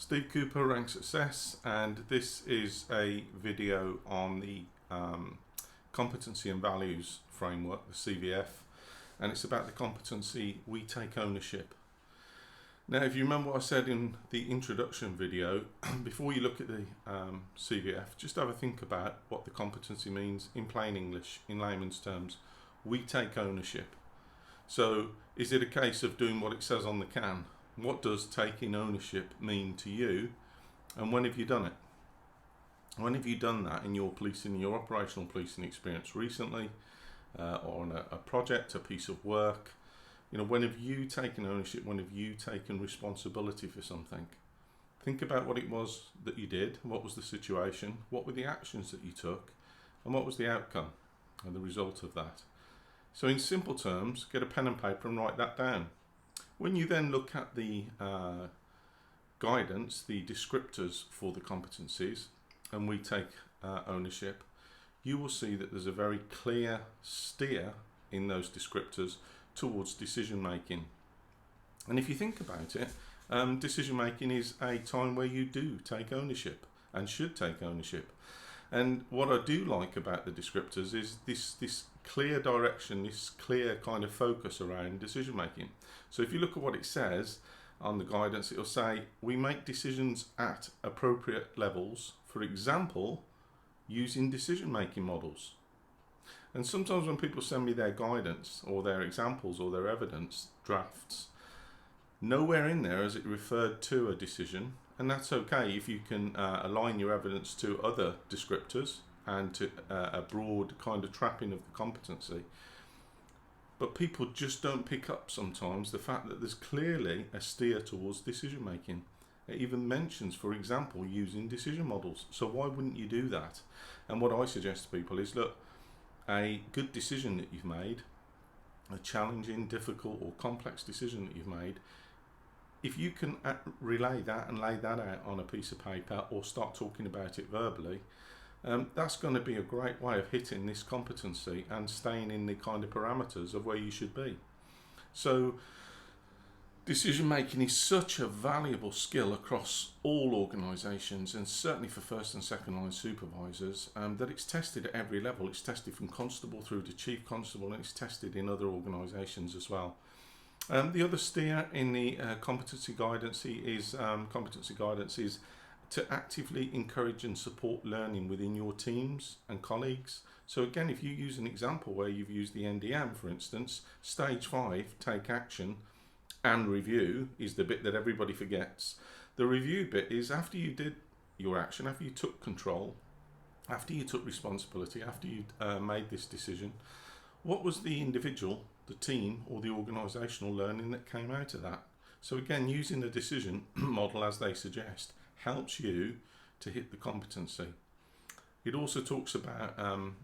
Steve Cooper, Rank Success, and this is a video on the Competency and Values Framework, the CVF, and it's about the competency we take ownership. Now, if you remember what I said in the introduction video, before you look at the CVF, just have a think about what the competency means in plain English, in layman's terms. We take ownership. So, is it a case of doing what it says on the can? What does taking ownership mean to you, and when have you done it? When have you done that in your policing, your operational policing experience recently, or on a project, a piece of work? You know, when have you taken ownership? When have you taken responsibility for something? Think about what it was that you did. What was the situation? What were the actions that you took? And what was the outcome and the result of that? So in simple terms, get a pen and paper and write that down. When you then look at the guidance, the descriptors for the competencies, and we take ownership, you will see that there's a very clear steer in those descriptors towards decision making. And if you think about it, decision making is a time where you do take ownership and should take ownership. And what I do like about the descriptors is this clear direction, this clear kind of focus around decision making. So if you look at what it says on the guidance, it'll say we make decisions at appropriate levels, for example, using decision making models. And sometimes when people send me their guidance or their examples or their evidence drafts, nowhere in there is it referred to a decision. And that's okay if you can align your evidence to other descriptors and to a broad kind of trapping of the competency. But people just don't pick up sometimes the fact that there's clearly a steer towards decision making. It even mentions, for example, using decision models. So why wouldn't you do that? And what I suggest to people is, look, a good decision that you've made, a challenging, difficult or complex decision that you've made, if you can relay that and lay that out on a piece of paper or start talking about it verbally, that's going to be a great way of hitting this competency and staying in the kind of parameters of where you should be. So decision making is such a valuable skill across all organisations, and certainly for first and second line supervisors, that it's tested at every level. It's tested from constable through to chief constable, and it's tested in other organisations as well. The other steer in the competency guidance is to actively encourage and support learning within your teams and colleagues. So again, if you use an example where you've used the NDM, for instance, stage 5, take action and review, is the bit that everybody forgets. The review bit is after you did your action, after you took control, after you took responsibility, after you made this decision, what was the individual, the team or the organisational learning that came out of that? So again, using the decision model as they suggest helps you to hit the competency. It also talks about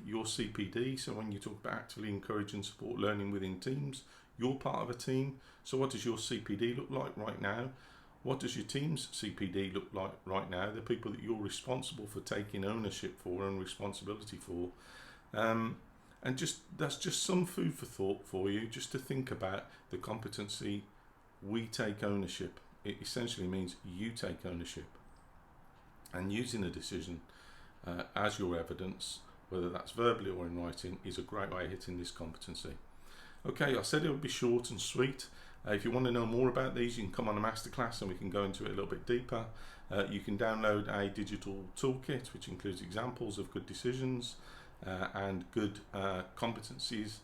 your CPD. So when you talk about actively encourage and support learning within teams, you're part of a team. So what does your CPD look like right now? What does your team's CPD look like right now? The people that you're responsible for taking ownership for and responsibility for. And that's just some food for thought for you, just to think about the competency we take ownership. It essentially means you take ownership. And using a decision as your evidence, whether that's verbally or in writing, is a great way of hitting this competency. Okay, I said it would be short and sweet. If you want to know more about these, you can come on a masterclass and we can go into it a little bit deeper. You can download a digital toolkit which includes examples of good decisions and good competencies,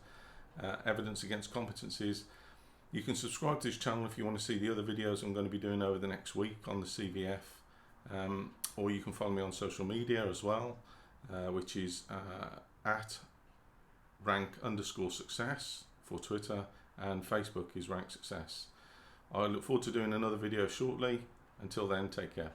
evidence against competencies. You can subscribe to this channel if you want to see the other videos I'm going to be doing over the next week on the CVF, or you can follow me on social media as well, which is at rank_success for Twitter, and Facebook is Rank Success. I look forward to doing another video shortly. Until then, take care.